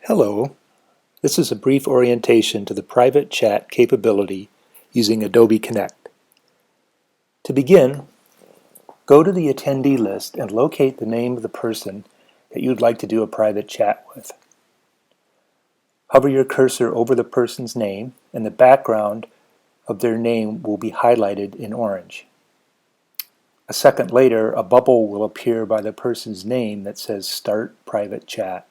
Hello, this is a brief orientation to the private chat capability using Adobe Connect. To begin, go to the attendee list and locate the name of the person that you'd like to do a private chat with. Hover your cursor over the person's name and the background of their name will be highlighted in orange. A second later, a bubble will appear by the person's name that says Start Private Chat.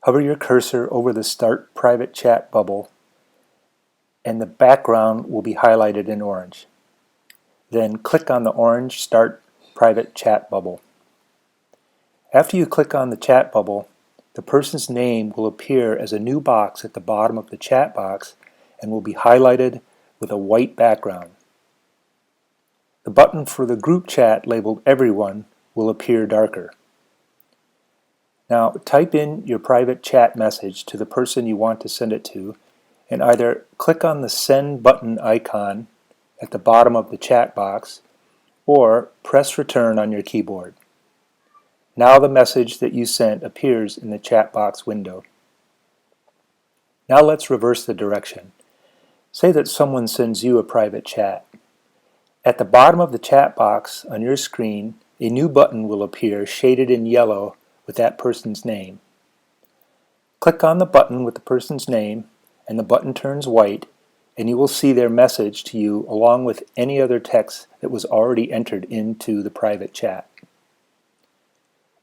Hover your cursor over the Start Private Chat bubble and the background will be highlighted in orange. Then click on the orange Start Private Chat bubble. After you click on the chat bubble, the person's name will appear as a new box at the bottom of the chat box and will be highlighted with a white background. The button for the group chat labeled Everyone will appear darker. Now type in your private chat message to the person you want to send it to and either click on the Send button icon at the bottom of the chat box or press Return on your keyboard. Now the message that you sent appears in the chat box window. Now let's reverse the direction. Say that someone sends you a private chat. At the bottom of the chat box on your screen, a new button will appear shaded in yellow with that person's name. Click on the button with the person's name and the button turns white and you will see their message to you along with any other text that was already entered into the private chat.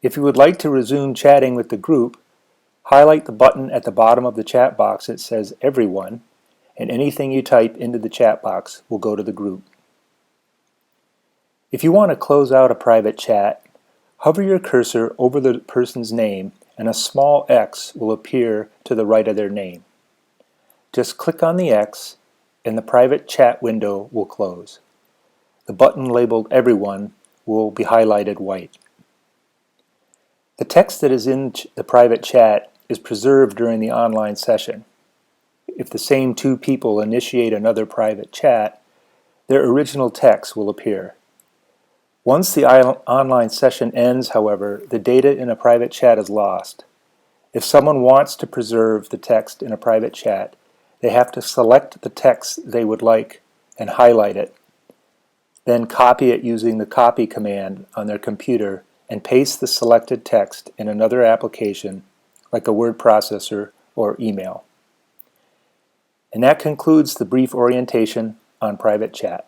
If you would like to resume chatting with the group, highlight the button at the bottom of the chat box that says Everyone and anything you type into the chat box will go to the group. If you want to close out a private chat, hover your cursor over the person's name and a small X will appear to the right of their name. Just click on the X and the private chat window will close. The button labeled Everyone will be highlighted white. The text that is in the private chat is preserved during the online session. If the same two people initiate another private chat, their original text will appear. Once the online session ends, however, the data in a private chat is lost. If someone wants to preserve the text in a private chat, they have to select the text they would like and highlight it, then copy it using the copy command on their computer and paste the selected text in another application like a word processor or email. And that concludes the brief orientation on private chat.